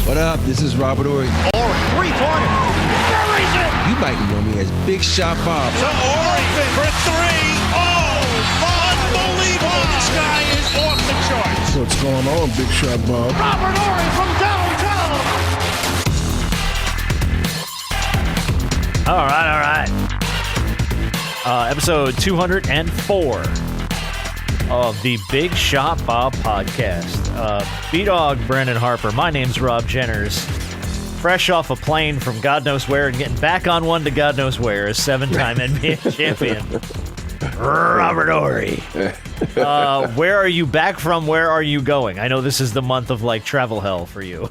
What up? This is Robert Horry. Horry, three-pointer. Buries it. You might know me as Big Shot Bob. To Horry for three. Oh, unbelievable. This guy is off the charts. What's going on, Big Shot Bob? Robert Horry from downtown. All right. Episode 204 of the Big Shot Bob podcast. B-Dog Brandon Harper. My name's Rob Jenners. Fresh off a plane from God knows where and getting back on one to God knows where as seven-time NBA champion, Robert Horry. Where are you back from? Where are you going? I know this is the month of, like, travel hell for you.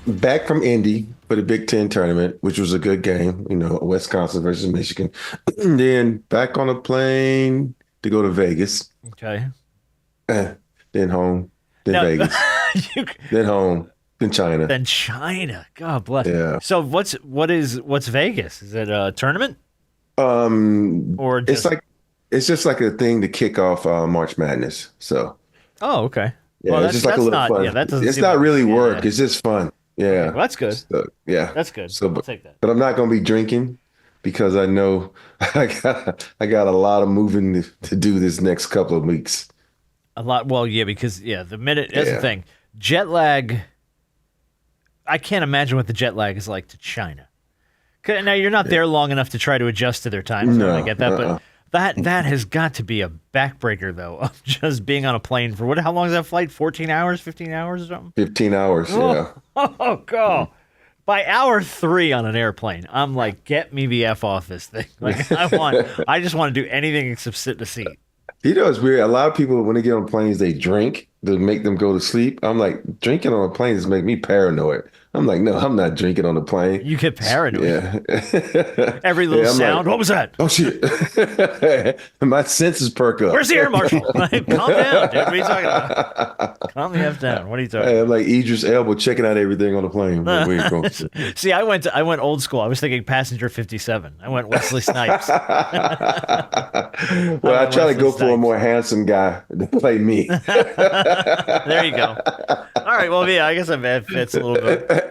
Back from Indy for the Big Ten tournament, which was a good game, Wisconsin versus Michigan. Then back on a plane to go to Vegas. Okay. Then home. Then Vegas. Then home. Then China. Then China. God bless. Yeah. So what's Vegas? Is it a tournament? Or just... it's just like a thing to kick off March Madness. So. Oh, okay. Yeah, well, it's just like a little fun. Yeah, that doesn't. It's not really work. Yeah. It's just fun. Yeah. Okay, well, that's good. So, yeah. That's good. So, I'll take that. But I'm not going to be drinking because I know I got a lot of moving to do this next couple of weeks. A lot. Well, yeah, because the minute that's the thing. Jet lag. I can't imagine what the jet lag is like to China. Now you're not there long enough to try to adjust to their time zone. No, I get that, but that has got to be a backbreaker though, of just being on a plane for how long is that flight? 14 hours, 15 hours or something? 15 hours, yeah. Oh God. By hour 3 on an airplane, I'm like, get me the F off this thing. Like I just want to do anything except sit in a seat. It's weird. A lot of people, when they get on planes, they drink to make them go to sleep. I'm like, drinking on a plane just make me paranoid. I'm like, no, I'm not drinking on the plane. You get paranoid. Yeah. Every little sound. Like, what was that? Oh, shit. My senses perk up. Where's the air marshal? Calm down, dude. What are you talking about? Calm the F down. What are you talking about? I'm like Idris Elba checking out everything on the plane. See, I went old school. I was thinking Passenger 57. I went Wesley Snipes. Well, I try to go for a more handsome guy to play me. There you go. All right, well, yeah, I guess that fits a little bit.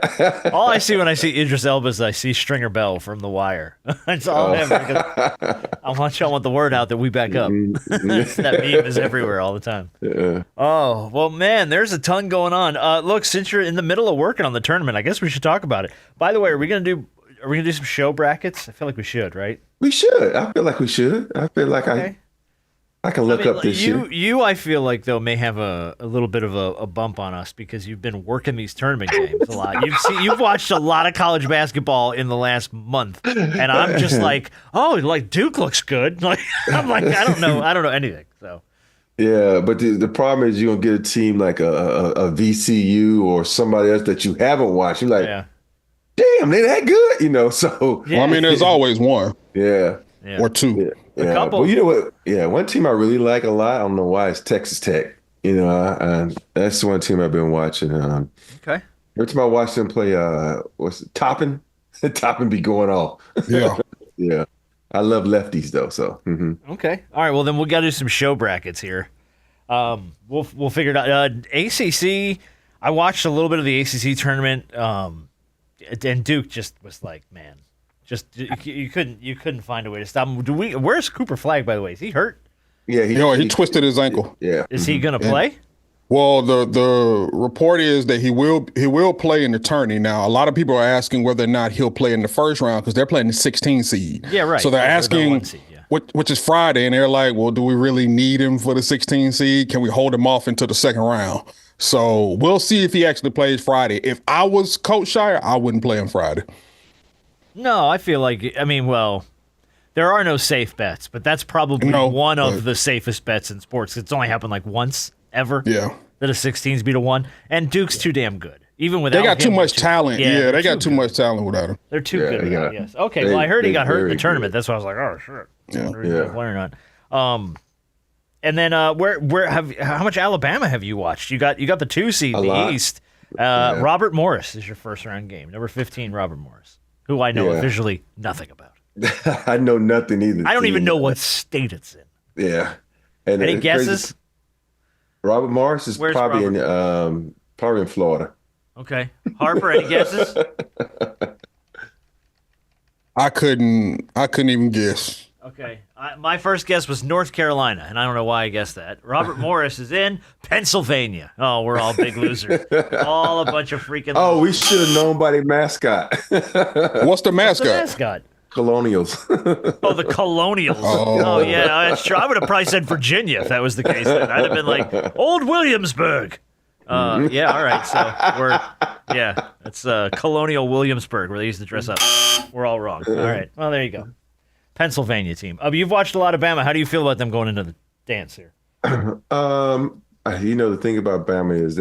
All I see when I see Idris Elba is I see Stringer Bell from The Wire. That's all I have. I want the word out that we back up. That meme is everywhere all the time. Yeah. Oh, well, man, there's a ton going on. Look, since you're in the middle of working on the tournament, I guess we should talk about it. By the way, are we gonna do some show brackets? I feel like we should, right? We should. I feel like we should. I feel like okay. I can look up this year. You, I feel like, though, may have a little bit of a bump on us because you've been working these tournament games a lot. You've watched a lot of college basketball in the last month, and I'm just like, oh, like Duke looks good. Like I'm like, I don't know anything. So yeah, but the problem is you're gonna get a team like a VCU or somebody else that you haven't watched. You're like, damn, they that good, So well, I mean, there's always one, or two. Yeah. Yeah, but you know what? Yeah, one team I really like a lot. I don't know why. It's Texas Tech. That's the one team I've been watching. Okay. Every time I watch them play, Toppin? Toppin be going off. Yeah. Yeah. I love lefties though. So. Mm-hmm. Okay. All right. Well, then we'll got to do some show brackets here. We'll figure it out. ACC. I watched a little bit of the ACC tournament. And Duke just was like, man. Just you couldn't find a way to stop him. Where's Cooper Flagg, by the way? Is he hurt? Yeah, he twisted his ankle. Yeah. Is he gonna play? Well, the report is that he will play in the tourney. Now, a lot of people are asking whether or not he'll play in the first round because they're playing the 16 seed. Yeah, right. So they're asking, which is Friday, and they're like, well, do we really need him for the 16 seed? Can we hold him off into the second round? So we'll see if he actually plays Friday. If I was Coach Shire, I wouldn't play him Friday. No, I feel like, there are no safe bets, but that's probably one of the safest bets in sports. It's only happened like once ever that a 16s beat a 1, and Duke's too damn good. Even without they got him, too much talent. Yeah, they got too much talent without him. They're too good without him, yes. Okay, well, I heard he got hurt in the tournament. That's why I was like, oh, shit. I wonder if he's playing or not. And then how much Alabama have you watched? You got the 2 seed in the East. Robert Morris is your first round game. Number 15, Robert Morris, who I know officially nothing about. I know nothing either. I don't even know what state it's in. Yeah. And any guesses? Robert Morris is probably in Florida. Okay. Harper, any guesses? I couldn't even guess. Okay. My first guess was North Carolina, and I don't know why I guessed that. Robert Morris is in Pennsylvania. Oh, we're all big losers. All a bunch of freaking Oh, losers. we should have known by the mascot. What's the mascot? The mascot. Colonials. Oh, the Colonials. Oh, yeah, that's true. I would have probably said Virginia if that was the case. Then. I'd have been like, Old Williamsburg. Yeah, all right. So it's Colonial Williamsburg where they used to dress up. We're all wrong. All right. Well, there you go. Pennsylvania team. You've watched a lot of Bama. How do you feel about them going into the dance here? The thing about Bama is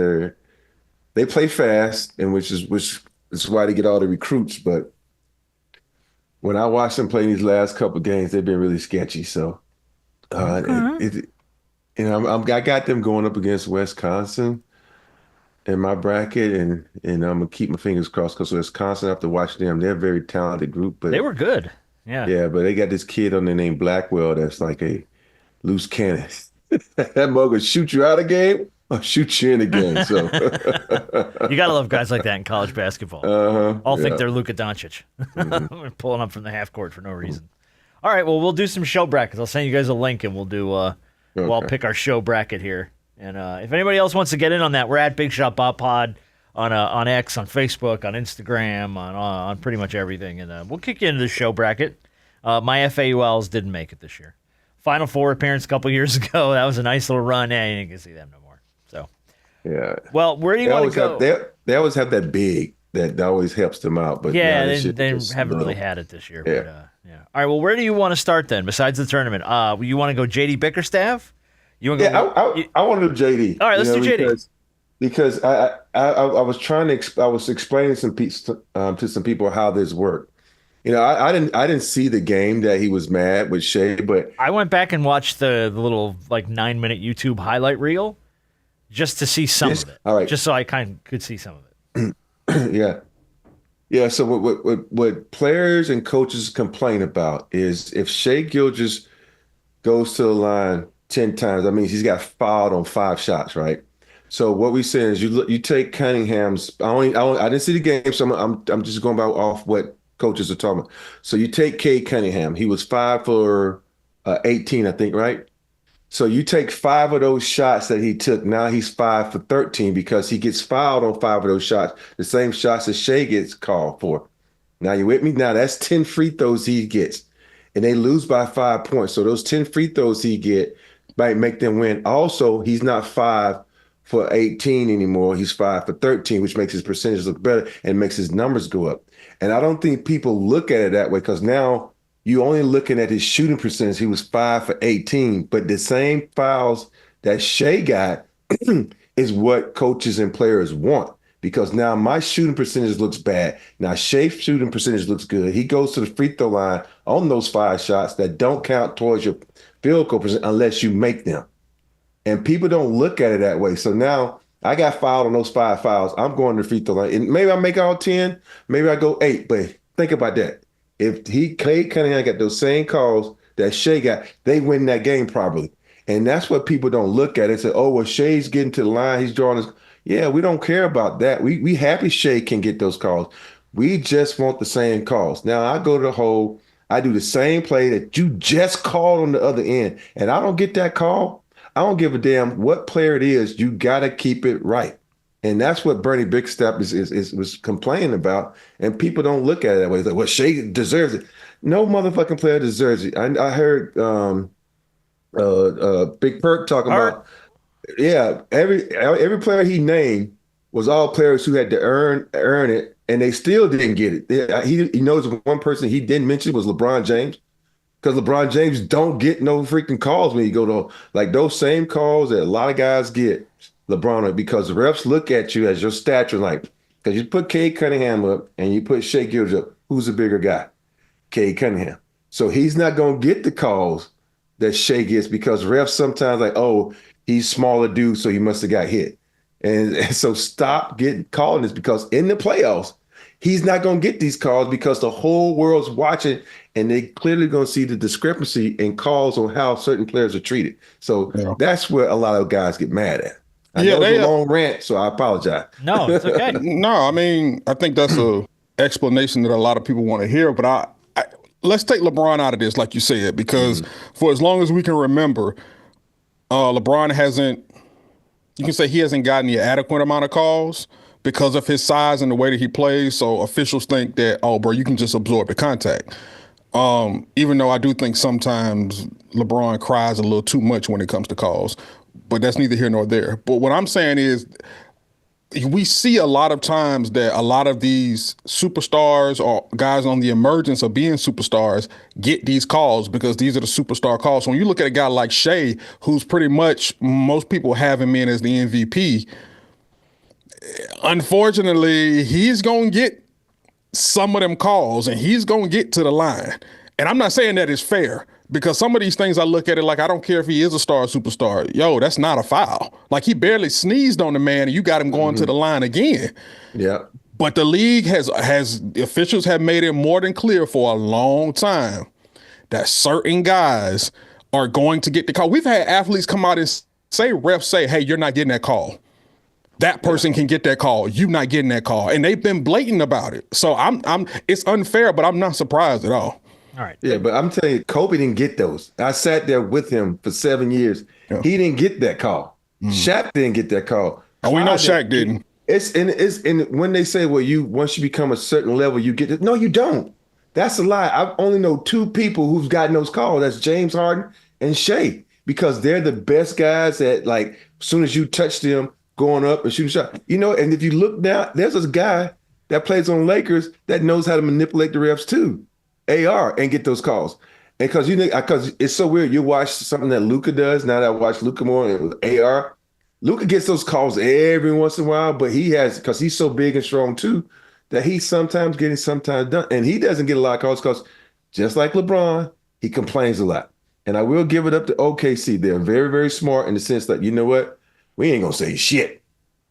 they play fast, and which is why they get all the recruits. But when I watch them play these last couple of games, they've been really sketchy. So, I got them going up against Wisconsin in my bracket, and I'm gonna keep my fingers crossed because Wisconsin, I have to watch them. They're a very talented group, but They were good. Yeah. yeah, but they got this kid on there named Blackwell that's like a loose cannon. That mug will shoot you out of game or shoot you in the game. So You got to love guys like that in college basketball. All think they're Luka Doncic. We're pulling up from the half court for no reason. All right, well, we'll do some show brackets. I'll send you guys a link, and we'll do we'll pick our show bracket here. And if anybody else wants to get in on that, we're at Big Shot Bob Pod on X, on Facebook, on Instagram, on pretty much everything. And we'll kick you into the show bracket. My FAULs didn't make it this year. Final Four appearance a couple years ago. That was a nice little run. You ain't gonna see them no more. So, yeah. Well, where do you want to go? They always have that big that always helps them out. But yeah, they haven't really had it this year. Yeah. But, yeah. All right. Well, where do you want to start then? Besides the tournament, you want to go JD Bickerstaff? You want to go? I want to do JD. All right, let's do JD. Because I was I was explaining to some people how this worked. I didn't see the game that he was mad with Shea, but I went back and watched the little 9-minute YouTube highlight reel just to see some of it. All right. Just so I kind of could see some of it. Yeah. So what players and coaches complain about is if Shea Gilgeous goes to the line 10 times, that means he's got fouled on 5 shots, right? So what we say is you take Cunningham's. I didn't see the game, so I'm just going off what coaches are talking about. So you take Cade Cunningham. He was 5 for 18, I think, right? So you take 5 of those shots that he took. Now he's 5 for 13 because he gets fouled on 5 of those shots, the same shots that Shea gets called for. Now you with me? Now that's 10 free throws he gets, and they lose by 5 points. So those 10 free throws he get might make them win. Also, he's not 5 for 18 anymore. He's 5 for 13, which makes his percentage look better and makes his numbers go up. And I don't think people look at it that way because now you're only looking at his shooting percentage. He was 5 for 18, but the same fouls that Shea got is what coaches and players want because now my shooting percentage looks bad. Now Shea's shooting percentage looks good. He goes to the free throw line on those 5 shots that don't count towards your field goal percentage unless you make them. And people don't look at it that way. So now I got fouled on those 5 fouls. I'm going to the free throw line. And maybe I make all 10. Maybe I go 8. But think about that. If Cade Cunningham got those same calls that Shea got, they win that game probably. And that's what people don't look at. They say, oh, well, Shea's getting to the line. He's drawing his. Yeah, we don't care about that. We happy Shea can get those calls. We just want the same calls. Now I go to the hole. I do the same play that you just called on the other end. And I don't get that call. I don't give a damn what player it is. You got to keep it right. And that's what Bernie Bickerstaff was complaining about. And people don't look at it that way. It's like, well, Shea deserves it. No motherfucking player deserves it. I heard Big Perk talking about, every player he named was all players who had to earn it, and they still didn't get it. He knows one person he didn't mention was LeBron James. Because LeBron James don't get no freaking calls when you go to those same calls that a lot of guys get. LeBron, because the refs look at you as your stature, because you put Cade Cunningham up and you put Shea Gilgeous up. Who's the bigger guy? Cade Cunningham. So he's not going to get the calls that Shea gets because refs sometimes he's smaller dude, so he must have got hit. And so stop calling this because in the playoffs, he's not going to get these calls because the whole world's watching and they clearly going to see the discrepancy in calls on how certain players are treated. So that's where a lot of guys get mad at. I know it's a long rant, so I apologize. No, it's okay. No, I mean, I think that's a explanation that a lot of people want to hear. But I let's take LeBron out of this, like you said, because for as long as we can remember, LeBron hasn't. You can say he hasn't gotten the adequate amount of calls because of his size and the way that he plays. So officials think that, oh, bro, you can just absorb the contact. Even though I do think sometimes LeBron cries a little too much when it comes to calls, but that's neither here nor there. But what I'm saying is we see a lot of times that a lot of these superstars or guys on the emergence of being superstars get these calls because these are the superstar calls. So when you look at a guy like Shea, who's pretty much, most people have him in as the MVP, unfortunately, he's going to get some of them calls and he's going to get to the line. And I'm not saying that it's fair because some of these things I look at it like, I don't care if he is a star or superstar. Yo, that's not a foul. Like he barely sneezed on the man and you got him going to the line again. Yeah. But the league has officials have made it more than clear for a long time that certain guys are going to get the call. We've had athletes come out and say, refs say, hey, you're not getting that call. That person can get that call. You not getting that call. And they've been blatant about it. So it's unfair, but I'm not surprised at all. All right. Yeah, but I'm telling you, Kobe didn't get those. I sat there with him for 7 years. Yeah. He didn't get that call. Shaq didn't get that call. And we know Shaq didn't. And when they say, well, once you become a certain level, you get it. No, you don't. That's a lie. I only know 2 people who've gotten those calls. That's James Harden and Shea, because they're the best guys that, like, as soon as you touch them, going up and shooting shot. And if you look now, there's this guy that plays on Lakers that knows how to manipulate the refs too, AR, and get those calls. And because it's so weird, you watch something that Luka does. Now that I watch Luka more and with AR, Luka gets those calls every once in a while, but because he's so big and strong too, that he's sometimes getting, sometimes done. And he doesn't get a lot of calls because just like LeBron, he complains a lot. And I will give it up to OKC. They're very, very smart in the sense that, you know what? We ain't going to say shit.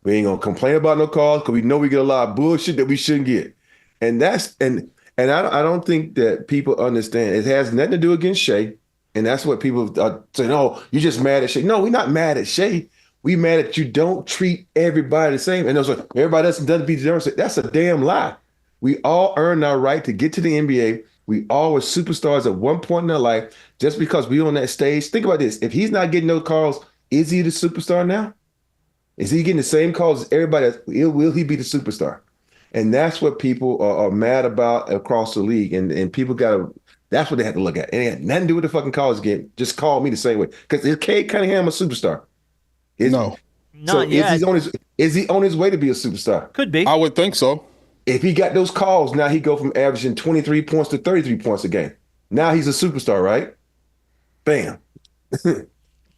We ain't going to complain about no calls because we know we get a lot of bullshit that we shouldn't get. And I don't think that people understand. It has nothing to do against Shea. And that's what people are saying, oh, you're just mad at Shea. No, we're not mad at Shea. We mad at you don't treat everybody the same. And those everybody doesn't beat the difference. That's a damn lie. We all earned our right to get to the NBA. We all were superstars at one point in our life. Just because we on that stage, think about this. If he's not getting no calls, is he the superstar now? Is he getting the same calls as everybody else? Will he be the superstar? And that's what people are mad about across the league. And people that's what they have to look at. And it had nothing to do with the fucking calls again. Just call me the same way. Because is Cade Cunningham a superstar? No. Not yet. Is he on his way to be a superstar? Could be. I would think so. If he got those calls, now he go from averaging 23 points to 33 points a game. Now he's a superstar, right? Bam.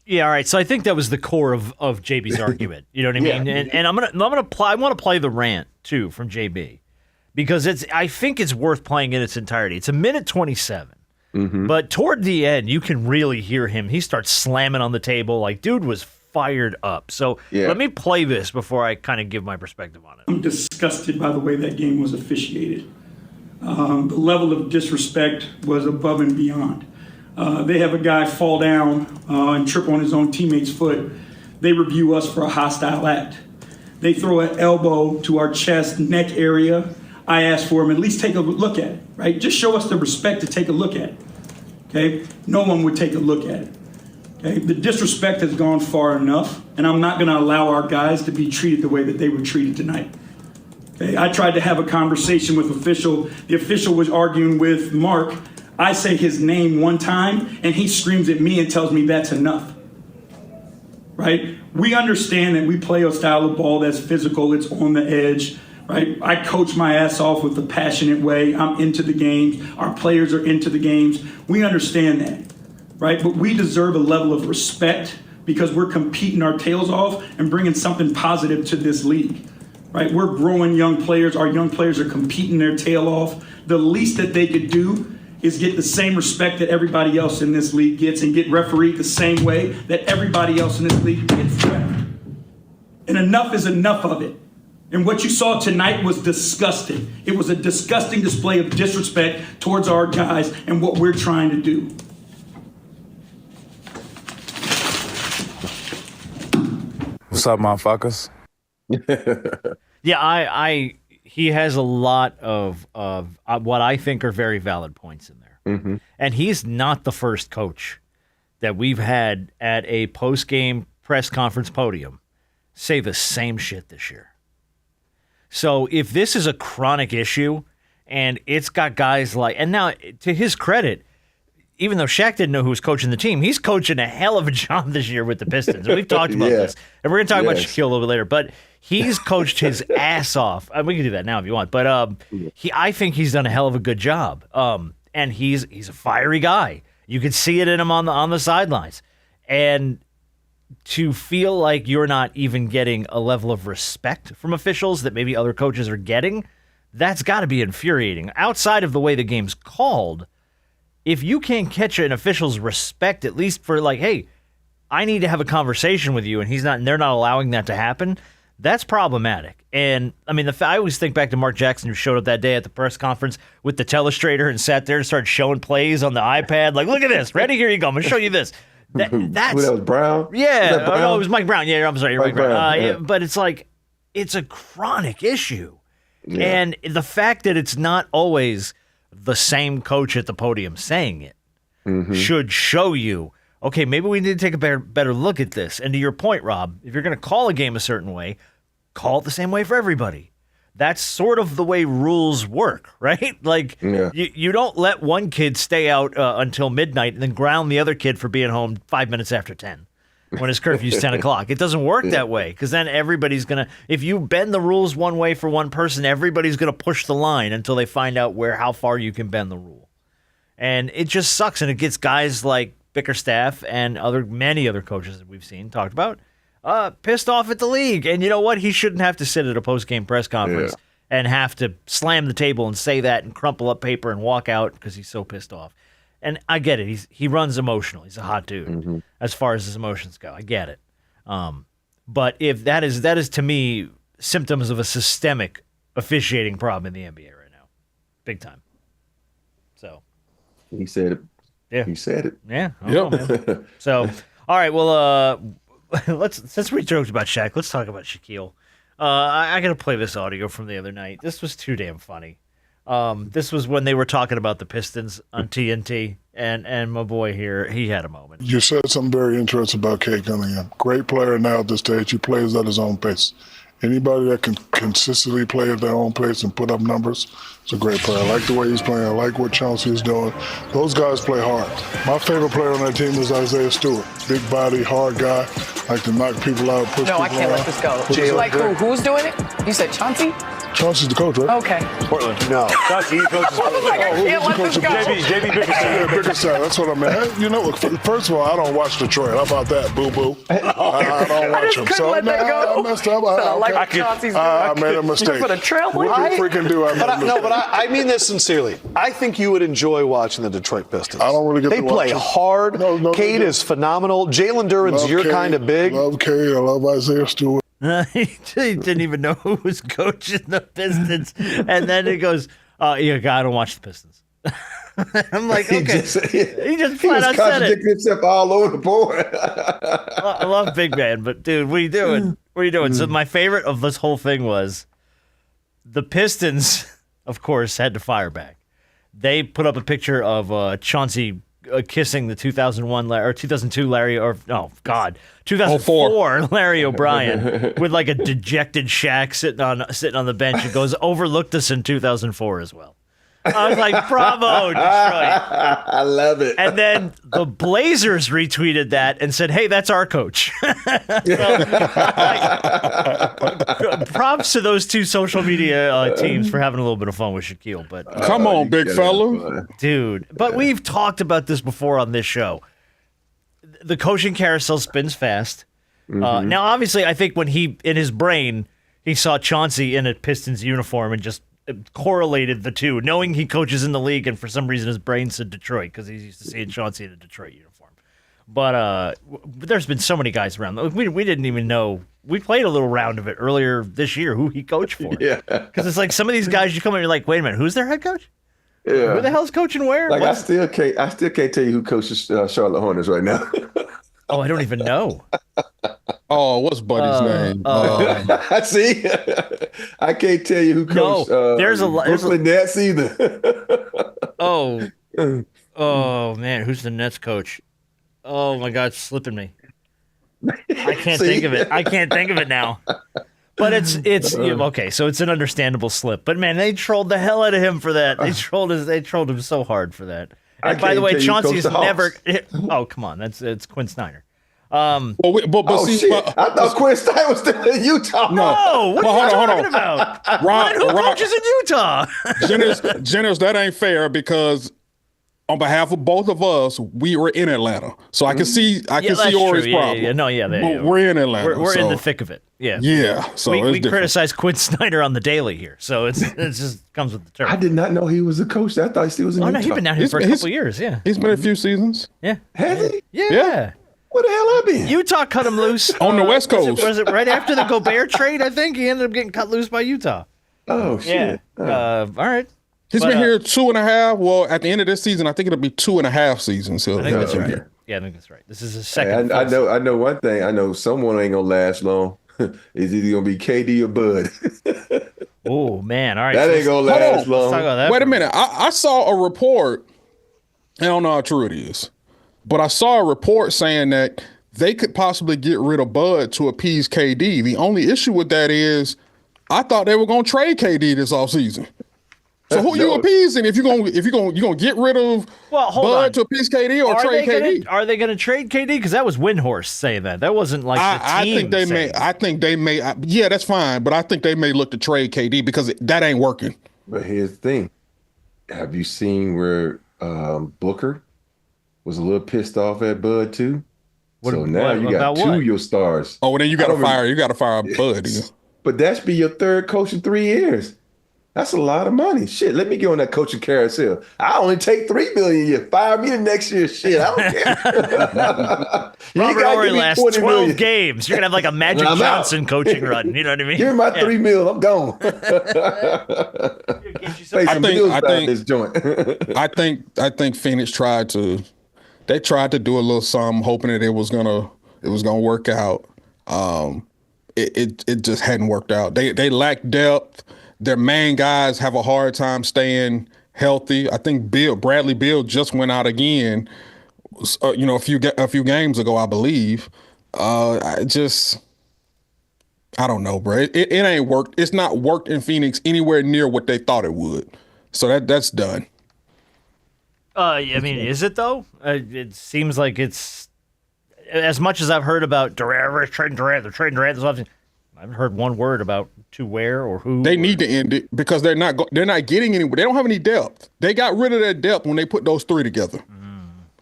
Yeah, all right. So I think that was the core of JB's argument. You know what I mean? Yeah. And I want to play the rant too from JB because I think it's worth playing in its entirety. It's a minute 27. Mm-hmm. But toward the end, you can really hear him. He starts slamming on the table like dude was fired up. So let me play this before I kind of give my perspective on it. I'm disgusted by the way that game was officiated. The level of disrespect was above and beyond. They have a guy fall down and trip on his own teammate's foot. They review us for a hostile act. They throw an elbow to our chest, neck area. I ask for him, at least take a look at it, right? Just show us the respect to take a look at it, okay? No one would take a look at it, okay? The disrespect has gone far enough, and I'm not gonna allow our guys to be treated the way that they were treated tonight, okay? I tried to have a conversation with official. The official was arguing with Mark. I say his name one time, and he screams at me and tells me that's enough, right? We understand that we play a style of ball that's physical, it's on the edge, right? I coach my ass off with a passionate way. I'm into the games. Our players are into the games. We understand that, right? But we deserve a level of respect because we're competing our tails off and bringing something positive to this league, right? We're growing young players. Our young players are competing their tail off. The least that they could do is get the same respect that everybody else in this league gets and get refereed the same way that everybody else in this league gets refereed. And enough is enough of it. And what you saw tonight was disgusting. It was a disgusting display of disrespect towards our guys and what we're trying to do. What's up, motherfuckers? Yeah, he has a lot of what I think are very valid points in there. Mm-hmm. And he's not the first coach that we've had at a post-game press conference podium say the same shit this year. So if this is a chronic issue and it's got guys like, and now to his credit, even though Shaq didn't know who was coaching the team, he's coaching a hell of a job this year with the Pistons. We've talked about this. And we're going to talk about Shaquille a little bit later. But he's coached his ass off. We can do that now if you want. But I think he's done a hell of a good job. And he's a fiery guy. You could see it in him on the sidelines. And to feel like you're not even getting a level of respect from officials that maybe other coaches are getting, that's got to be infuriating. Outside of the way the game's called, if you can't catch an official's respect, at least for like, hey, I need to have a conversation with you, and they're not allowing that to happen, that's problematic. And I mean, I always think back to Mark Jackson, who showed up that day at the press conference with the telestrator and sat there and started showing plays on the iPad. Like, look at this. Ready? Here you go. I'm going to show you this. That was Brown? Yeah. Was Brown? No, it was Mike Brown. Yeah, I'm sorry. Mike Brown. Yeah. But it's like, it's a chronic issue. Yeah. And the fact that it's not always the same coach at the podium saying it should show you, okay, maybe we need to take a better look at this. And to your point, Rob, if you're going to call a game a certain way, call it the same way for everybody. That's sort of the way rules work, right? Like, you don't let one kid stay out until midnight and then ground the other kid for being home 5 minutes after 10 when his curfew's 10 o'clock. It doesn't work that way, because then everybody's going to – if you bend the rules one way for one person, everybody's going to push the line until they find out how far you can bend the rule. And it just sucks, and it gets guys like Bickerstaff and many other coaches that we've seen talked about pissed off at the league. And you know what? He shouldn't have to sit at a post-game press conference and have to slam the table and say that and crumple up paper and walk out because he's so pissed off. And I get it. He runs emotional. He's a hot dude as far as his emotions go. I get it. But if that is to me symptoms of a systemic officiating problem in the NBA right now, big time. So he said it. Yeah, he said it. Yeah. Man. So all right. Well, since we joked about Shaq, let's talk about Shaquille. I got to play this audio from the other night. This was too damn funny. This was when they were talking about the Pistons on TNT, and my boy here, he had a moment. You said something very interesting about Cade Cunningham. Great player now at this stage. He plays at his own pace. Anybody that can consistently play at their own pace and put up numbers is a great player. I like the way he's playing. I like what Chauncey is doing. Those guys play hard. My favorite player on that team is Isaiah Stewart. Big body, hard guy. Like to knock people out, push people around. No, I can't let this go. Like who? Who's doing it? You said Chauncey? Chauncey's the coach, right? Okay. Portland. No. Chauncey, he coaches Portland. I can't let this go. JB Bickerstaff. Yeah, Bickerstaff. That's what I meant. You know, first of all, I don't watch Detroit. How about that, boo-boo? I don't watch them. So, let that go. I messed up. I made a mistake. For the trailblazer. What you freaking do? But I mean this sincerely. I think you would enjoy watching the Detroit Pistons. I don't really get to watch They play hard. Cade is phenomenal. Jalen Duren's your kind of big. Love Cade. I love Isaiah Stewart. He didn't even know who was coaching the Pistons. And then it goes, I don't watch the Pistons. I'm like, okay. He just flat out said it. Himself all over the board. I love Big Man, but dude, what are you doing? What are you doing? So my favorite of this whole thing was the Pistons, of course, had to fire back. They put up a picture of Chauncey kissing the 2002 Larry, 2004 Larry O'Brien with like a dejected Shaq sitting on the bench. It goes, overlooked us in 2004 as well. I was like, bravo, Detroit. I love it. And then the Blazers retweeted that and said, hey, that's our coach. Props to those two social media teams for having a little bit of fun with Shaquille. But come on, big fella. Dude. But we've talked about this before on this show. The coaching carousel spins fast. Now, obviously, I think when in his brain, he saw Chauncey in a Pistons uniform and just correlated the two, knowing he coaches in the league, and for some reason his brain said Detroit because he's used to seeing Chauncey in a Detroit uniform. But there's been so many guys around. We didn't even know. We played a little round of it earlier this year, who he coached for. Yeah. Because it's like some of these guys, you come in and you're like, wait a minute, who's their head coach? Yeah. Who the hell's coaching where? Like, I still can't tell you who coaches Charlotte Hornets right now. Oh, I don't even know. Oh, what's Buddy's name? See, I can't tell you who coached. There's a Brooklyn Nets either. Oh man, who's the Nets coach? Oh my God, it's slipping me. I can't think of it. I can't think of it now. But it's okay. So it's an understandable slip. But man, they trolled the hell out of him for that. They trolled him so hard for that. And by the way, Chauncey's never. Oh come on, it's Quinn Snyder. Shit! I thought Quinn Snyder was still in Utah. No, what are you talking about? Who coaches in Utah? Jenners, that ain't fair because on behalf of both of us, we were in Atlanta, so I can see Ori's problem. We're in Atlanta. We're in the thick of it. Yeah. Yeah. So we criticize Quinn Snyder on the daily here, so it just comes with the territory. I did not know he was a coach. I thought he still was in Utah. No, he's been down here for a couple years. Yeah. He's been a few seasons. Yeah. Has he? Yeah. Where the hell I been? Utah cut him loose on the West Coast. Was it right after the Gobert trade? I think he ended up getting cut loose by Utah. Oh shit! Yeah. All right. He's been here 2.5. Well, at the end of this season, I think it'll be 2.5 seasons. I think that's right. Yeah, I think that's right. This is his second. I know one thing. I know someone ain't gonna last long. It's either gonna be KD or Bud. Oh man! All right, that ain't gonna last long. Let's talk about that. Wait a minute. I saw a report. I don't know how true it is, but I saw a report saying that they could possibly get rid of Bud to appease KD. The only issue with that is, I thought they were gonna trade KD this offseason. So who you appeasing if you're gonna get rid of Bud to appease KD or trade KD? Are they gonna trade KD? Because that was Windhorst saying that. That wasn't like the team. I think they may. Yeah, that's fine. But I think they may look to trade KD because that ain't working. But here's the thing: have you seen where Booker was a little pissed off at Bud too? Now you got two of your stars. Oh, well, then you got to fire. You got to fire Bud. But that should be your third coach in 3 years. That's a lot of money. Shit, let me get on that coaching carousel. I only take $3 million a year. Fire me the next year. Shit, I don't care. Robert Horry lasts 12 games. You're gonna have like a Magic Johnson coaching run. You know what I mean? Give me my $3 million. I'm gone. I think Phoenix tried to do a little something, hoping that it was gonna work out. It just hadn't worked out. They lack depth. Their main guys have a hard time staying healthy. I think Bradley Beal just went out again, a few games ago, I believe. I don't know, bro. It ain't worked. It's not worked in Phoenix anywhere near what they thought it would. So that's done. I mean, is it though? It seems like it's as much as I've heard about Durant, trading Durant, they're trading Durant. I haven't heard one word about to where or who. They need to end it because they're not getting anywhere. They don't have any depth. They got rid of their depth when they put those three together.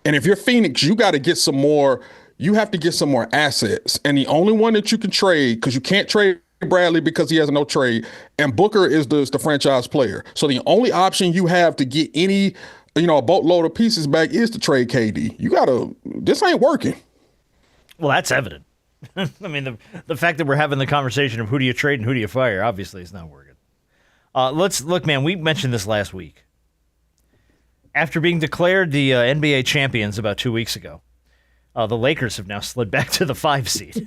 And if you're Phoenix, you got to get some more. You have to get some more assets. And the only one that you can trade, because you can't trade Bradley because he has no trade, and Booker is the franchise player. So the only option you have to get any, a boatload of pieces back is to trade KD. This ain't working. Well, that's evident. I mean, the fact that we're having the conversation of who do you trade and who do you fire, obviously it's not working. Let's look, man, we mentioned this last week. After being declared the NBA champions about 2 weeks ago, the Lakers have now slid back to the 5 seed.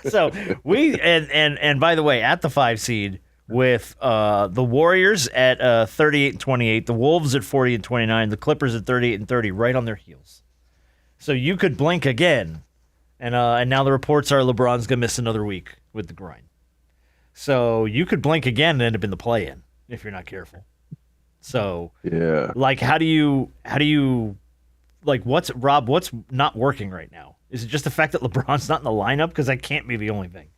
So and by the way, at the 5 seed with the Warriors at 38-28, the Wolves at 40-29, the Clippers at 38-30, right on their heels. So you could blink again. And now the reports are LeBron's going to miss another week with the grind. So you could blink again and end up in the play-in if you're not careful. So, yeah. Like, how do you what's not working right now? Is it just the fact that LeBron's not in the lineup? Because that can't be the only thing.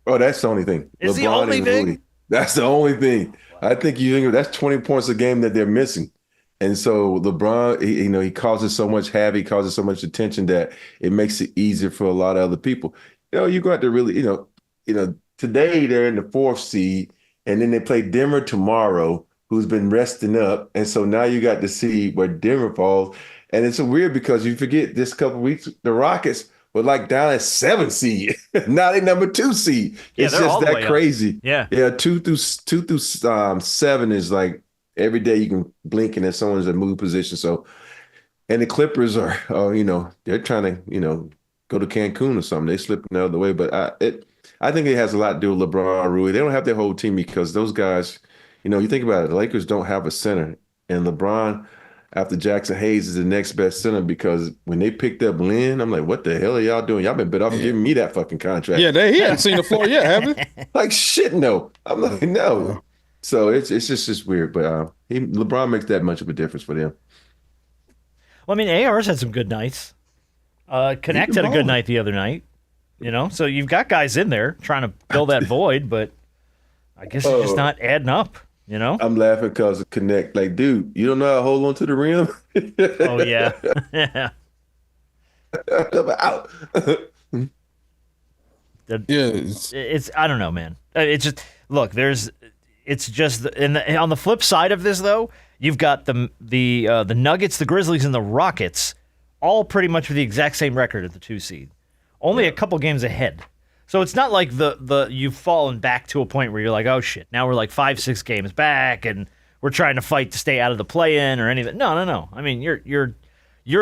Oh, that's the only thing. Is LeBron the only thing? Rudy. That's the only thing. I think that's 20 points a game that they're missing. And so LeBron, he causes so much havoc, causes so much attention that it makes it easier for a lot of other people. You're going to have to really, today they're in the 4th seed, and then they play Denver tomorrow, who's been resting up. And so now you got to see where Denver falls. And it's so weird because you forget this couple of weeks, the Rockets were like down at 7 seed. Now they number 2 seed. It's just that crazy. Up. Yeah. Yeah. 2 through 7 is like, every day you can blink and then someone's in move position. So, and the Clippers are, they're trying to, go to Cancun or something. They slipping the other way. But I think it has a lot to do with LeBron, Rui. They don't have their whole team because those guys, you think about it, the Lakers don't have a center. And LeBron, after Jackson Hayes, is the next best center because when they picked up Lynn, I'm like, what the hell are y'all doing? Y'all been better off giving me that fucking contract. Yeah, he hadn't seen the floor yet, have he? Like, shit, no. I'm like, no. So it's just weird. But LeBron makes that much of a difference for them. Well, I mean, AR's had some good nights. Connect had a good night the other night. So you've got guys in there trying to fill that void, but I guess it's just not adding up. I'm laughing because of Connect. Like, dude, you don't know how to hold on to the rim? Oh, yeah. Yeah. Out. It's I don't know, man. It's just, look, it's just, on the flip side of this, though, you've got the Nuggets, the Grizzlies, and the Rockets all pretty much with the exact same record at the 2 seed. Only a couple games ahead. So it's not like you've fallen back to a point where you're like, oh shit, now we're like 5-6 games back and we're trying to fight to stay out of the play-in or anything. No. I mean, you're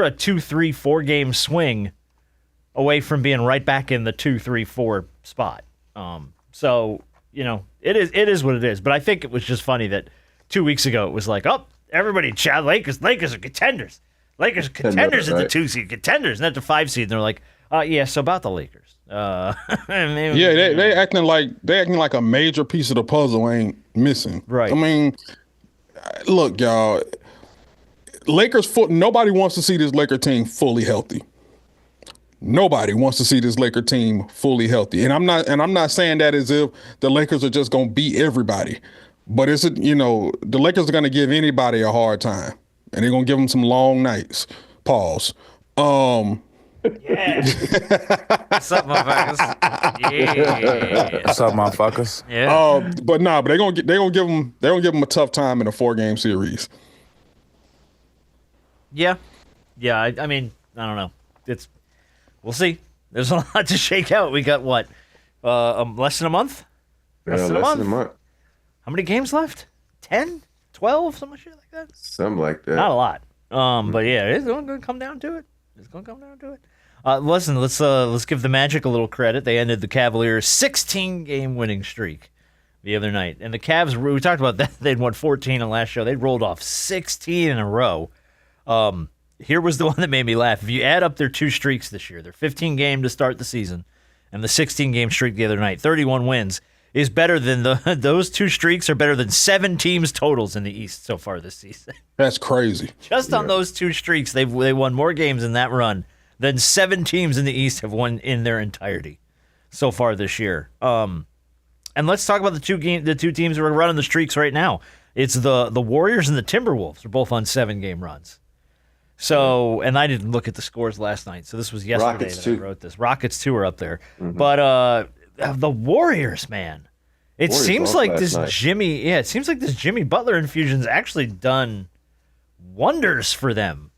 a 2, 3, 4 game swing away from being right back in the 2, 3, 4 spot. So it is what it is. But I think it was just funny that 2 weeks ago it was like, oh, everybody, Chad, Lakers are contenders. Lakers are contenders at the 2 seed, contenders, and at the 5 seed, and they're like, so about the Lakers. They acting like a major piece of the puzzle ain't missing. Right. I mean, look, y'all. Nobody wants to see this Laker team fully healthy. Nobody wants to see this Laker team fully healthy. And I'm not saying that as if the Lakers are just gonna beat everybody. But the Lakers are gonna give anybody a hard time. And they're gonna give them some long nights. Pause. Yeah. What's up, motherfuckers? Yeah. What's up, motherfuckers? Yeah. But they're gonna give them a tough time in a 4-game series. Yeah. I mean, I don't know. We'll see. There's a lot to shake out. We got what? Less than a month? Less than a month. How many games left? 10? 12? Something shit like that? Something like that. Not a lot. But yeah, it's going to come down to it. Listen, let's give the Magic a little credit. They ended the Cavaliers' 16-game winning streak the other night. And the Cavs, we talked about that. They'd won 14 in the last show. They rolled off 16 in a row. Here was the one that made me laugh. If you add up their 2 streaks this year, their 15-game to start the season and the 16-game streak the other night, 31 wins, is better than those 2 streaks are better than 7 teams' totals in the East so far this season. That's crazy. Just on those 2 streaks, they won more games in that run than 7 teams in the East have won in their entirety so far this year. And let's talk about the two teams who are running the streaks right now. It's the Warriors and the Timberwolves are both on 7-game runs. So, and I didn't look at the scores last night, so this was yesterday I wrote this. Rockets too are up there, but the Warriors, man, it seems like this Jimmy Butler infusion's actually done wonders for them.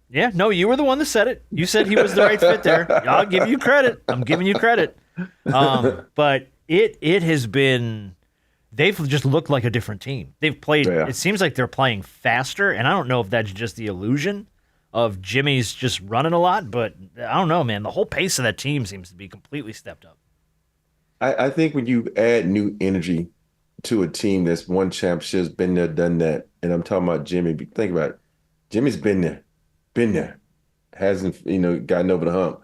Yeah, no, you were the one that said it. You said he was the right fit there. I'll give you credit. I'm giving you credit. But it has been. They've just looked like a different team. They've played. Yeah. It seems like they're playing faster, and I don't know if that's just the illusion of Jimmy's just running a lot, but I don't know, man. The whole pace of that team seems to be completely stepped up. I think when you add new energy to a team that's won championships, been there, done that, and I'm talking about Jimmy. Think about it. Jimmy's been there, hasn't gotten over the hump,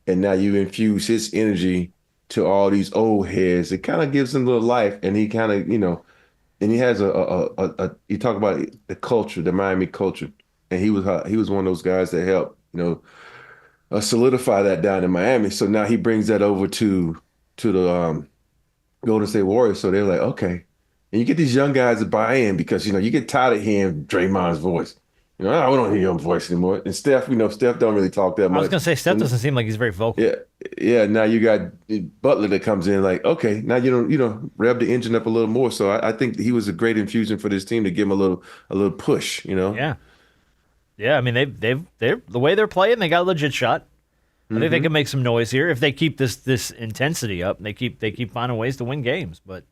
and now you infuse his energy to all these old heads. It kind of gives him a little life, and he kind of, and he has you talk about the culture, the Miami culture, and he was one of those guys that helped, solidify that down in Miami. So now he brings that over to the Golden State Warriors. So they're like, okay, and you get these young guys to buy in because you get tired of hearing Draymond's voice. We don't hear your voice anymore. And Steph, Steph don't really talk that much. I was gonna say Steph doesn't seem like he's very vocal. Yeah. Now you got Butler that comes in like, okay, now you rev the engine up a little more. So I think he was a great infusion for this team to give him a little push. Yeah. I mean they're the way they're playing, they got a legit shot. I think they can make some noise here if they keep this intensity up. And they keep finding ways to win games. But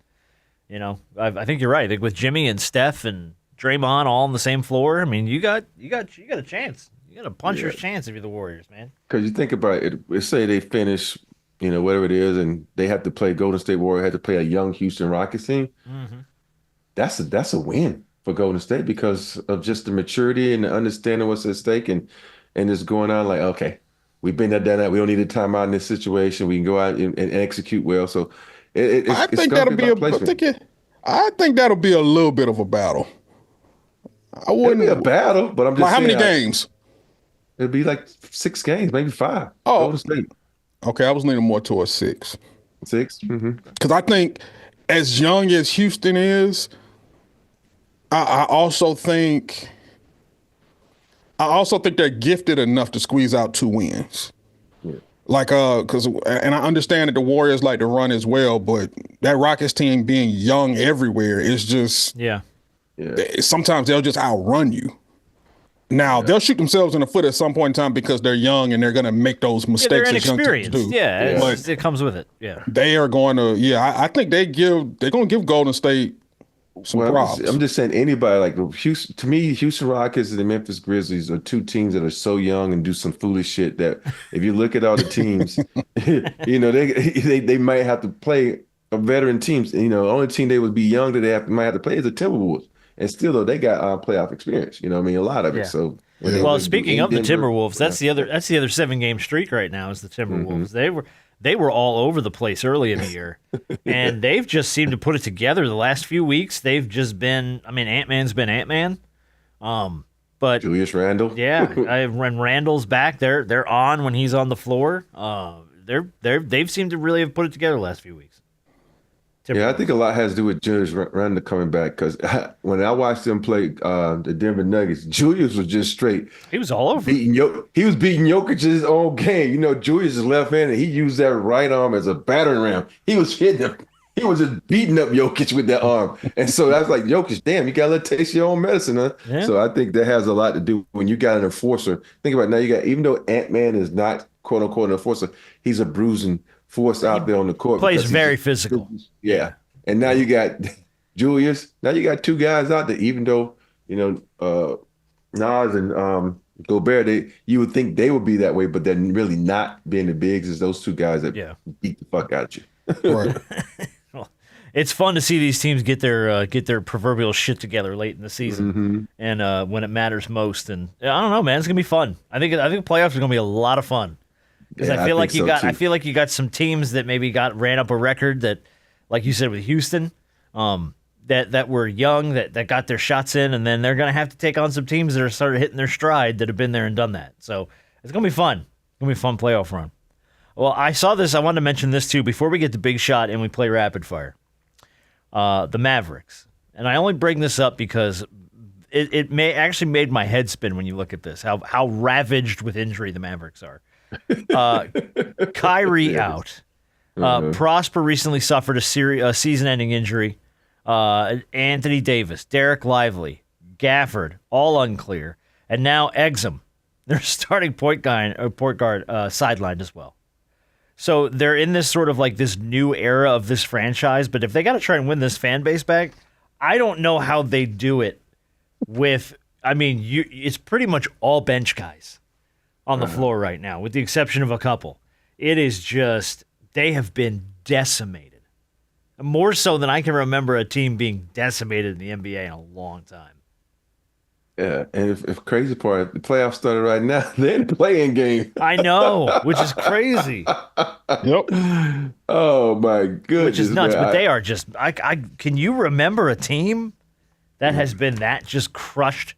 I think you're right. I think with Jimmy and Steph and Draymond all on the same floor, I mean, you got a chance. You got a puncher's chance if you're the Warriors, man. Because you think about it, let's say they finish, whatever it is, and they have to play Golden State Warriors, have to play a young Houston Rockets team. Mm-hmm. That's a win for Golden State because of just the maturity and the understanding what's at stake and just going on like, okay, we've been there, done that. We don't need a timeout in this situation. We can go out and execute well. So I think that'll be a little bit of a battle. I wouldn't be a battle, but I'm just like saying, how many games? It'd be like 6 games, maybe 5. Oh, Golden State. Okay, I was leaning more towards 6. 6? Mm-hmm. Because I think as young as Houston is, I also think they're gifted enough to squeeze out 2 wins. Yeah. Like, and I understand that the Warriors like to run as well, but that Rockets team being young everywhere is just sometimes they'll just outrun you. Now they'll shoot themselves in the foot at some point in time because they're young and they're going to make those mistakes as young teams do. It comes with it. Yeah, they are going to. Yeah, I think they're going to give Golden State some props. I'm just saying anybody like Houston. To me, Houston Rockets and the Memphis Grizzlies are 2 teams that are so young and do some foolish shit that if you look at all the teams, they might have to play a veteran teams. The only team they would be young that might have to play is the Timberwolves. And still, though, they got playoff experience. A lot of it. So, speaking of the Timberwolves, that's the other 7-game streak right now. Is the Timberwolves? Mm-hmm. They were all over the place early in the year, and they've just seemed to put it together the last few weeks. They've just been. I mean, Ant-Man's been Ant-Man, but Julius Randle. When Randle's back, they're on when he's on the floor. They've seemed to really have put it together the last few weeks. Yeah, I think a lot has to do with Julius Randle coming back because when I watched them play the Denver Nuggets, Julius was just straight. He was all over. He was beating Jokic's own game. Julius is left-handed. He used that right arm as a battering ram. He was hitting him. He was just beating up Jokic with that arm. And so that's like, Jokic, damn, you got to let taste your own medicine, huh? Yeah. So I think that has a lot to do when you got an enforcer. Think about it now, even though Ant-Man is not, quote-unquote, an enforcer, he's a bruising force out there on the court. Plays very physical. Yeah. And now you got Julius. Now you got 2 guys out there, even though, Nas and Gobert, you would think they would be that way, but they're really not being the bigs is those 2 guys that beat the fuck out of you. Right. Well, it's fun to see these teams get their proverbial shit together late in the season and when it matters most. And I don't know, man, it's gonna be fun. I think playoffs are gonna be a lot of fun. Because I feel like you got some teams that maybe ran up a record that, like you said with Houston, that were young, that got their shots in, and then they're going to have to take on some teams that are started hitting their stride that have been there and done that. So it's going to be fun. It's going to be a fun playoff run. Well, I saw this. I wanted to mention this too before we get to Big Shot and we play rapid fire. The Mavericks, and I only bring this up because it may actually made my head spin when you look at this. How ravaged with injury the Mavericks are. Kyrie out. Prosper recently suffered a season-ending injury. Anthony Davis, Derek Lively, Gafford, all unclear, and now Exum, their starting point guard, sidelined as well. So they're in this sort of like this new era of this franchise. But if they got to try and win this fan base back, I don't know how they do it. It's pretty much all bench guys on the floor right now, with the exception of a couple. It is just, they have been decimated. More so than I can remember a team being decimated in the NBA in a long time. Yeah, and if crazy part, the playoffs started right now, they're in the play-in game. I know, which is crazy. Yep. Oh, my goodness. Which is nuts, man. but they are just, can you remember a team that has been that just crushed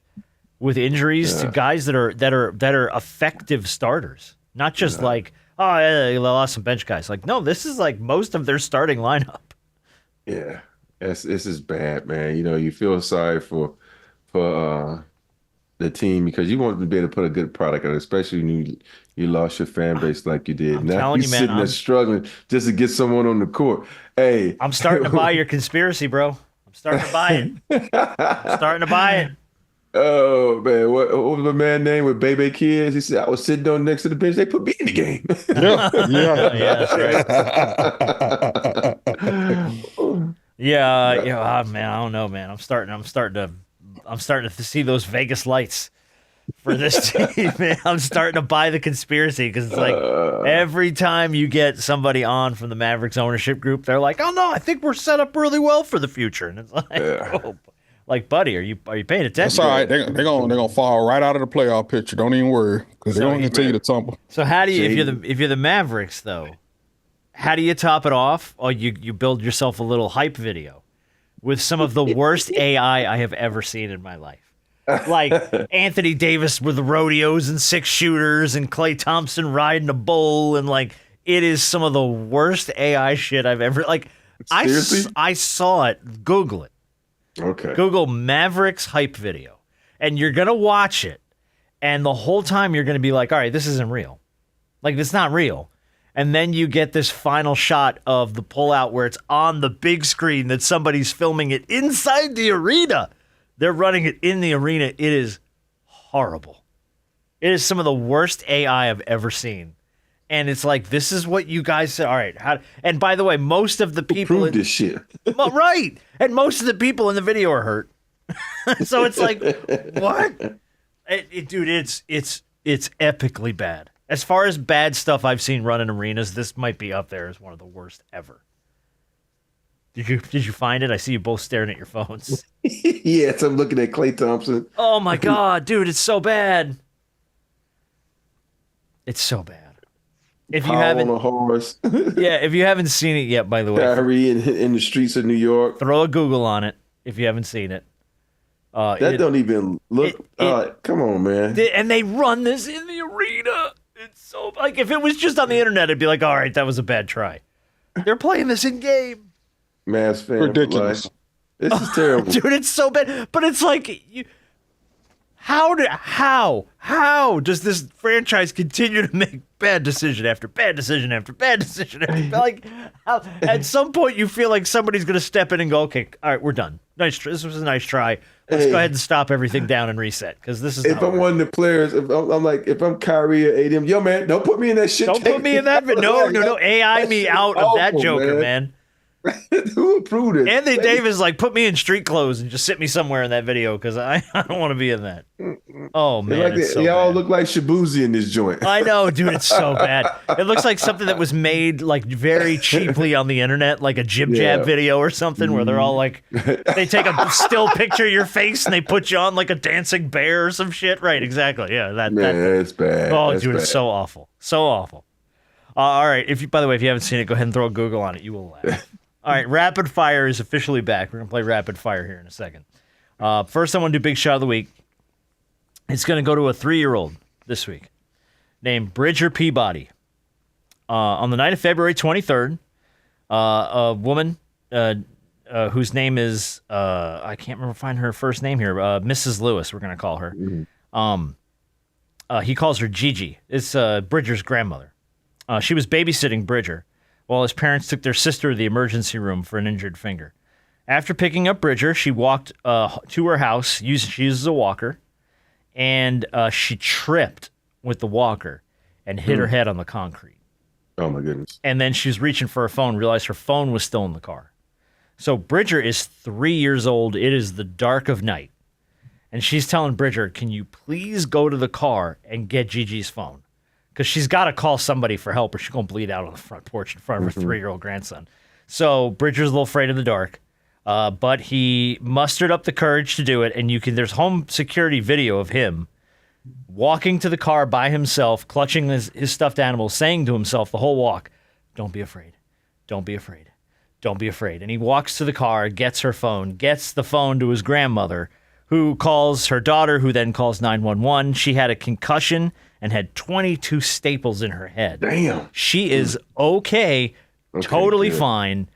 with injuries to guys that are effective starters, not just like, oh, yeah, they lost some bench guys. Like, no, this is like most of their starting lineup. Yeah, this is bad, man. You feel sorry for the team because you want to be able to put a good product out, especially when you lost your fan base like you did. Now you're sitting there struggling just to get someone on the court. Hey, I'm starting to buy your conspiracy, bro. I'm starting to buy it. Oh, man. What was my man name with Bebe Kids? He said, I was sitting down next to the bench. They put me in the game. Yeah, that's right. Man, I don't know, man. I'm starting to see those Vegas lights. for this team, man. I'm starting to buy the conspiracy because it's like every time you get somebody on from the Mavericks ownership group, they're like, "Oh no, I think we're set up really well for the future." And it's like, oh, like, buddy, are you paying attention? That's all right. They're gonna fall right out of the playoff picture. Don't even worry, because they're gonna continue to tumble. So how do you, if you're the Mavericks though, how do you top it off? Oh, you build yourself a little hype video with some of the worst AI I have ever seen in my life. Like Anthony Davis with rodeos and 6 shooters and Klay Thompson riding a bull, and like it is some of the worst AI shit I've ever Seriously? I saw it. Google it. Okay. Google Mavericks hype video, and you're gonna watch it, and the whole time you're gonna be like, all right, this isn't real. Like, it's not real. And then you get this final shot of the pullout where it's on the big screen that somebody's filming it inside the arena. They're running it in the arena. It is horrible. It is some of the worst AI I've ever seen. And it's like, this is what you guys said. All right. And by the way, most of the people Prove this shit. right. And most of the people in the video are hurt. So it's like, what? Dude, it's epically bad. As far as bad stuff I've seen run in arenas, this might be up there as one of the worst ever. Did you find it? I see you both staring at your phones. Yes, I'm looking at Klay Thompson. Oh my God, dude, it's so bad. It's so bad. If you haven't on a horse. Yeah, if you haven't seen it yet, by the way, Kyrie in the streets of New York. Throw a Google on it if you haven't seen it. That don't even look. Come on, man. And they run this in the arena. It's so like if it was just on the internet, I'd be like, all right, that was a bad try. They're playing this in game. Mavs fan. Ridiculous. This is terrible. Dude, it's so bad. But it's like, how does this franchise continue to make bad decision after bad decision after bad decision after like at some point you feel like somebody's going to step in and go, okay, all right, we're done. This was a nice try. Let's go ahead and stop everything down and reset, because this is if I'm one of the players, if I'm Kyrie or ADM, yo man, don't put me in that shit. Don't put me in that. No, AI me out of that Joker, man. Who approved it? Anthony Davis like, put me in street clothes and just sit me somewhere in that video, because I don't want to be in that. Oh man, it's so y'all bad. look like Shabuzi in this joint. I know, dude, it's so bad. It looks like something that was made like very cheaply on the internet, like a jib jab video or something, where they're all like, they take a still picture of your face and they put you on like a dancing bear or some shit. Right, exactly. Yeah, it's bad. Oh, that's dude, bad. it's so awful, so awful. All right, by the way, if you haven't seen it, go ahead and throw a Google on it. You will laugh. All right, Rapid Fire is officially back. We're going to play Rapid Fire here in a second. First, I want to do Big Shot of the Week. It's going to go to a 3-year-old this week named Bridger Peabody. On the night of February 23rd, a woman whose name is, I can't remember find her first name here, Mrs. Lewis, we're going to call her. He calls her Gigi. It's Bridger's grandmother. She was babysitting Bridger while his parents took their sister to the emergency room for an injured finger. After picking up Bridger, she walked to her house. She uses a walker, and she tripped with the walker and hit her head on the concrete. Oh, my goodness. And then she was reaching for her phone, realized her phone was still in the car. So Bridger is 3 years old. It is the dark of night. And she's telling Bridger, can you please go to the car and get Gigi's phone? Because she's got to call somebody for help or she's going to bleed out on the front porch in front of her 3-year-old grandson. So Bridger's a little afraid in the dark, but he mustered up the courage to do it. And there's home security video of him walking to the car by himself, clutching his stuffed animal, saying to himself the whole walk, don't be afraid, don't be afraid, don't be afraid. And he walks to the car, gets her phone, gets the phone to his grandmother, who calls her daughter, who then calls 911. She had a concussion and had 22 staples in her head. Damn. She is okay, totally good. Fine,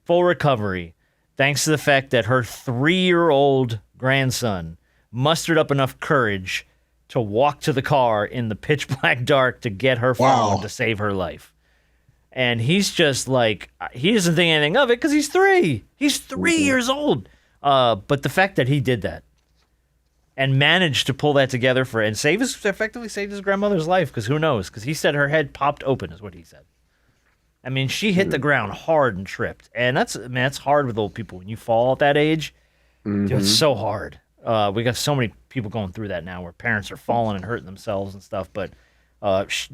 full recovery, thanks to the fact that her 3-year-old grandson mustered up enough courage to walk to the car in the pitch black dark to get her phone to save her life. And he's just like, he doesn't think anything of it because he's 3. He's 3 years old. But the fact that he did that and managed to pull that together effectively saved his grandmother's life, because who knows? Because he said her head popped open, is what he said. I mean, she hit the ground hard and tripped. And that's hard with old people. When you fall at that age, dude, it's so hard. We got so many people going through that now where parents are falling and hurting themselves and stuff. But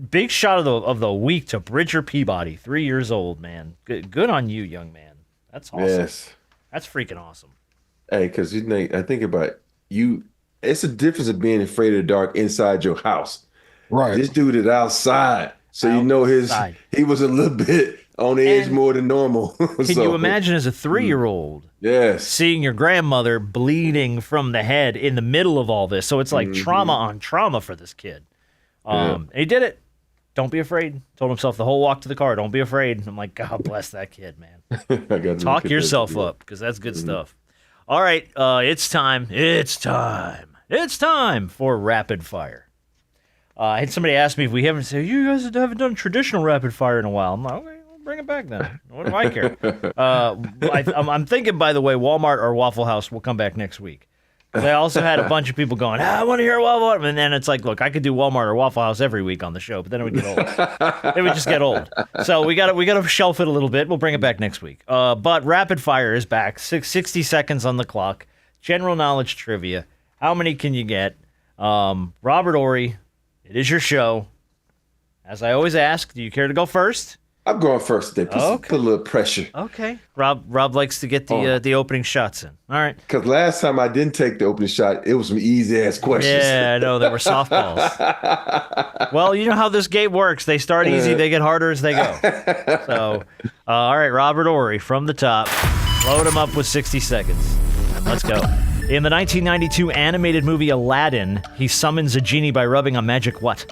big shot of the week to Bridger Peabody, 3 years old, man. Good on you, young man. That's awesome. Yes. That's freaking awesome. Hey, because I think about you. It's a difference of being afraid of the dark inside your house. Right. This dude is outside, so you know he was a little bit on the edge more than normal. Can you imagine as a 3-year-old seeing your grandmother bleeding from the head in the middle of all this? So it's like trauma on trauma for this kid. And he did it. Don't be afraid. Told himself the whole walk to the car, don't be afraid. I'm like, God bless that kid, man. Talk yourself up, because that's good stuff. All right, it's time. It's time for rapid fire. I had somebody ask me if we haven't said, you guys haven't done traditional rapid fire in a while. I'm like, okay, we'll bring it back then. What do I care? I'm thinking, by the way, Walmart or Waffle House will come back next week. Because I also had a bunch of people going, I want to hear Waffle House. And then it's like, look, I could do Walmart or Waffle House every week on the show, but then it would get old. It would just get old. So we got to shelf it a little bit. We'll bring it back next week. But rapid fire is back. 60 seconds on the clock. General knowledge trivia. How many can you get? Robert Horry. It is your show. As I always ask, do you care to go first? I'm going first today. Put a little pressure. Okay. Rob likes to get the opening shots in. All right. Because last time I didn't take the opening shot, it was some easy-ass questions. Yeah, I know. They were softballs. Well, you know how this game works. They start easy. They get harder as they go. So, all right, Robert Horry from the top. Load him up with 60 seconds. And let's go. In the 1992 animated movie Aladdin, he summons a genie by rubbing a magic what?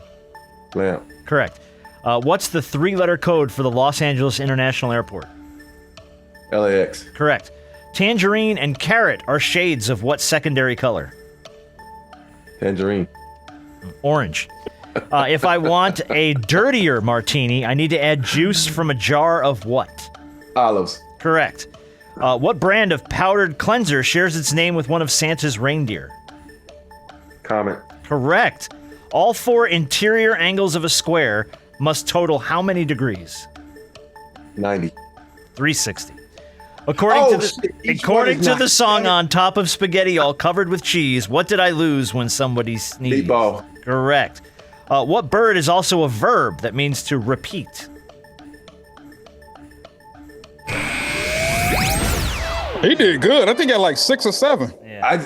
Lamp. Correct. What's the 3-letter code for the Los Angeles International Airport? LAX. Correct. Tangerine and carrot are shades of what secondary color? Tangerine. Orange. If I want a dirtier martini, I need to add juice from a jar of what? Olives. Correct. What brand of powdered cleanser shares its name with one of Santa's reindeer? Comet. Correct. All 4 interior angles of a square must total how many degrees? 90. 360. According to the song On Top of Spaghetti All Covered with Cheese, what did I lose when somebody sneezed? Meatball. Correct. What bird is also a verb that means to repeat? He did good. I think he had like 6 or 7. Yeah.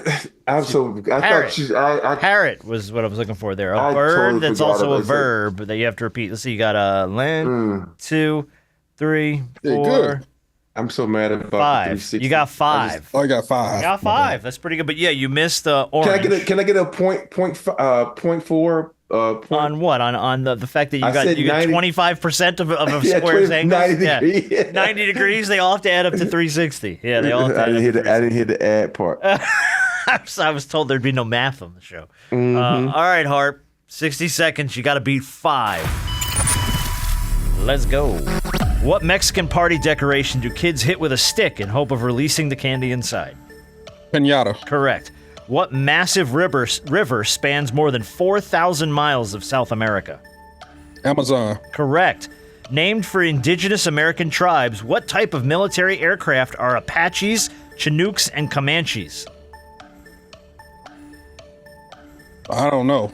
Parrot was what I was looking for there. A bird that's also a verb that you have to repeat. Let's see. You got 1, 2, 3, 4. Good. I'm so mad about 5. You got 5. I got 5. You got 5. That's pretty good. But yeah, you missed orange. Can I get a point 4? On what? On the fact that you got 25% of a square's angle? 90 degrees. Yeah. 90 degrees, they all have to add up to 360. Yeah, they all have to add up to 360. I didn't hear the add part. I was told there'd be no math on the show. All right, Harp. 60 seconds. You got to beat 5. Let's go. What Mexican party decoration do kids hit with a stick in hope of releasing the candy inside? Piñata. Correct. What massive river spans more than 4,000 miles of South America? Amazon. Correct. Named for indigenous American tribes, what type of military aircraft are Apaches, Chinooks, and Comanches? I don't know.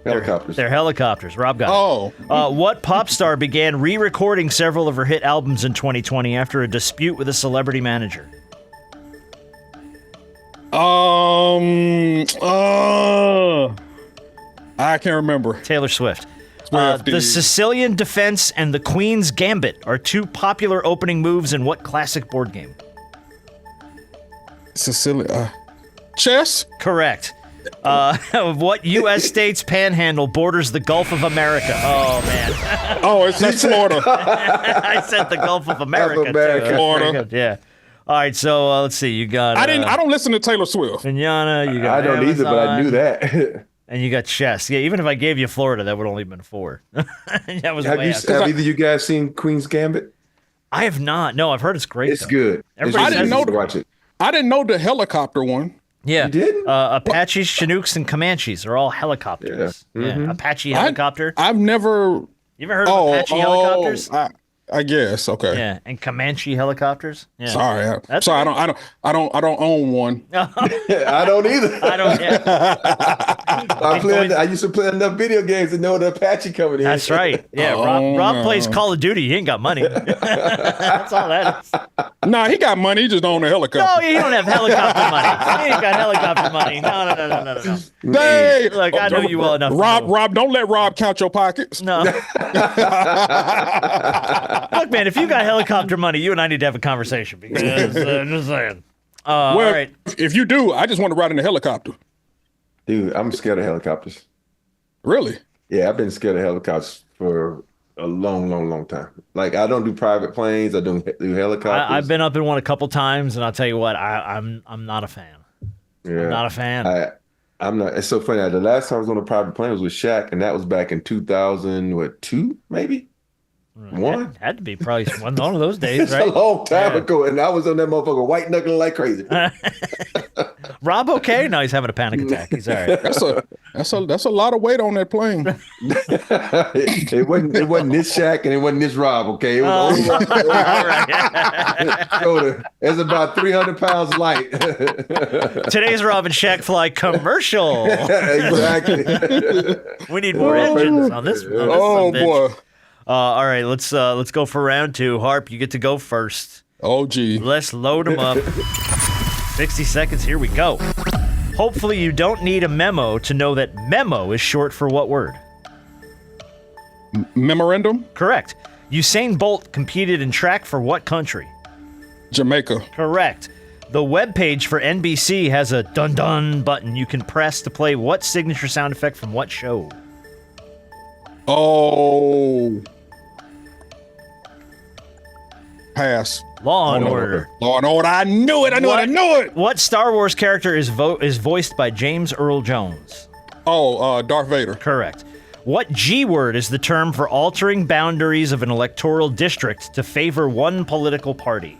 Helicopters. They're helicopters. Rob got it. What pop star began re-recording several of her hit albums in 2020 after a dispute with a celebrity manager? I can't remember. Taylor Swift. The Sicilian Defense and the Queen's Gambit are 2 popular opening moves in what classic board game? Chess? Correct. What U.S. state's panhandle borders the Gulf of America? Oh, man. It's Florida. I said the Gulf of America. Florida. Yeah. All right, so let's see. You got. I don't listen to Taylor Swift. Pinata. You got. I don't Amazon, either, but I knew that. And you got chess. Yeah, even if I gave you Florida, that would only have been 4. That was have either of you guys seen Queen's Gambit? I have not. No, I've heard it's great. It's good. I didn't know to watch it. I didn't know the helicopter one. Yeah. You did? Apaches, Chinooks, and Comanches are all helicopters. Yeah. Apache helicopter. I've never. You ever heard of Apache helicopters? I guess. Okay. Yeah, and Comanche helicopters. Yeah. Sorry. That's I don't own one. I don't either. I don't. Yeah. I used to play enough video games to know the Apache coming in. That's right. Yeah, Rob plays Call of Duty. He ain't got money. That's all that is. Nah, he got money. He just don't own a helicopter. No, he don't have helicopter money. He ain't got helicopter money. No. Hey, Look, I know you well enough. Rob, don't let Rob count your pockets. No. Look, man, if you got helicopter money, you and I need to have a conversation because I'm just saying. All right. If you do, I just want to ride in a helicopter. Dude, I'm scared of helicopters. Really? Yeah, I've been scared of helicopters for a long time. Like, I don't do private planes. I don't do helicopters. I've been up in one a couple times, and I'll tell you what, I'm not a fan. Yeah. I'm not a fan. I'm not. It's so funny. The last time I was on a private plane was with Shaq, and that was back in 2002, maybe? One? Had to be probably one of those days, It's right? a long time ago, and I was on that motherfucker white knuckling like crazy. Rob okay? No, he's having a panic attack. He's all right. That's a lot of weight on that plane. It wasn't this Shaq and it wasn't this Rob, okay? It was it's about 300 pounds light. Today's Rob and Shaq fly commercial. Exactly. We need more engines on this. Oh boy. All right, let's go for round two. Harp, you get to go first. Oh gee. Let's load them up. 60 seconds. Here we go. Hopefully, you don't need a memo to know that memo is short for what word? Memorandum? Correct. Usain Bolt competed in track for what country? Jamaica. Correct. The webpage for NBC has a dun-dun button you can press to play what signature sound effect from what show? Oh. Pass. Law and Order. Law and Order. I knew it. I knew it. What Star Wars character is voiced by James Earl Jones? Oh, Darth Vader. Correct. What G word is the term for altering boundaries of an electoral district to favor one political party?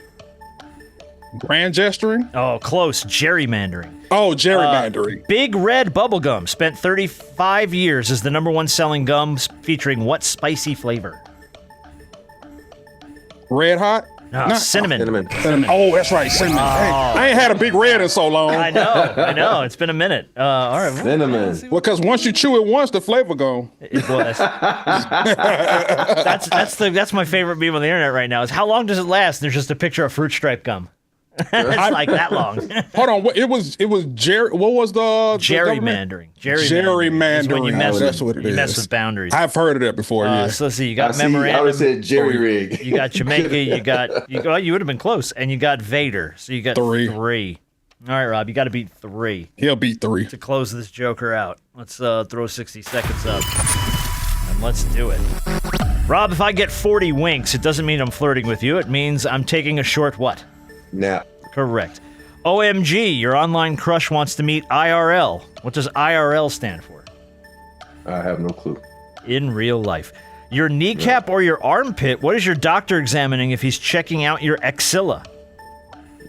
Grand gesturing? Oh, close. Gerrymandering. Oh, gerrymandering. Big Red Bubblegum spent 35 years as the #1 selling gum featuring what spicy flavor? Red Hot? No, cinnamon. Oh, that's right, cinnamon. Hey, I ain't had a Big Red in so long. I know. It's been a minute. All right. Cinnamon. Well, because once you chew it once, the flavor gone. It was. That's my favorite meme on the internet right now. Is how long does it last? There's just a picture of fruit stripe gum. It's like that long. Hold on, it was Jerry. What was the gerrymandering? Gerrymandering. Is when you mess That's what it is. mess with boundaries. I've heard of that before. Yeah. So let's see. You got memorandum. I would have said jerry rig. You got Jamaica. You would have been close, and you got Vader. So you got three. All right, Rob. You got to beat 3. He'll beat 3 to close this joker out. Let's throw 60 seconds up, and let's do it. Rob, if I get 40 winks, it doesn't mean I'm flirting with you. It means I'm taking a short what? Nap. Correct. OMG, your online crush wants to meet IRL. What does IRL stand for? I have no clue. In real life. Your kneecap or your armpit, what is your doctor examining if he's checking out your axilla?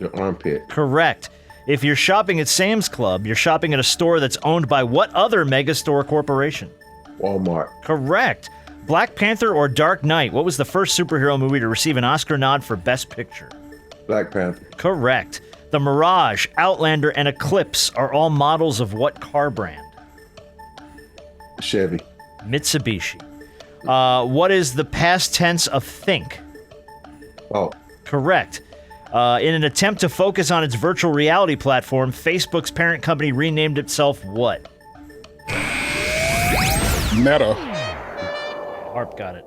Your armpit. Correct. If you're shopping at Sam's Club, you're shopping at a store that's owned by what other megastore corporation? Walmart. Correct. Black Panther or Dark Knight, what was the first superhero movie to receive an Oscar nod for Best Picture? Black Panther. Correct. The Mirage, Outlander, and Eclipse are all models of what car brand? Chevy. Mitsubishi. What is the past tense of think? Oh. Correct. In an attempt to focus on its virtual reality platform, Facebook's parent company renamed itself what? Meta. Harp got it.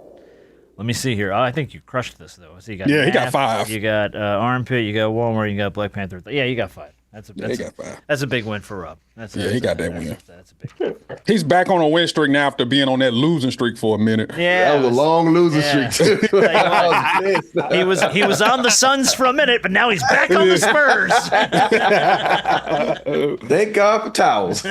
Let me see here. I think you crushed this, though. So you got he got 5. You got armpit, you got Walmart, you got Black Panther. Yeah, you got 5. He got 5. That's a big win for Rob. He got that win. That's a big win. He's back on a win streak now after being on that losing streak for a minute. Yeah, that was a long losing streak too. he was on the Suns for a minute, but now he's back on the Spurs. Thank God for towels.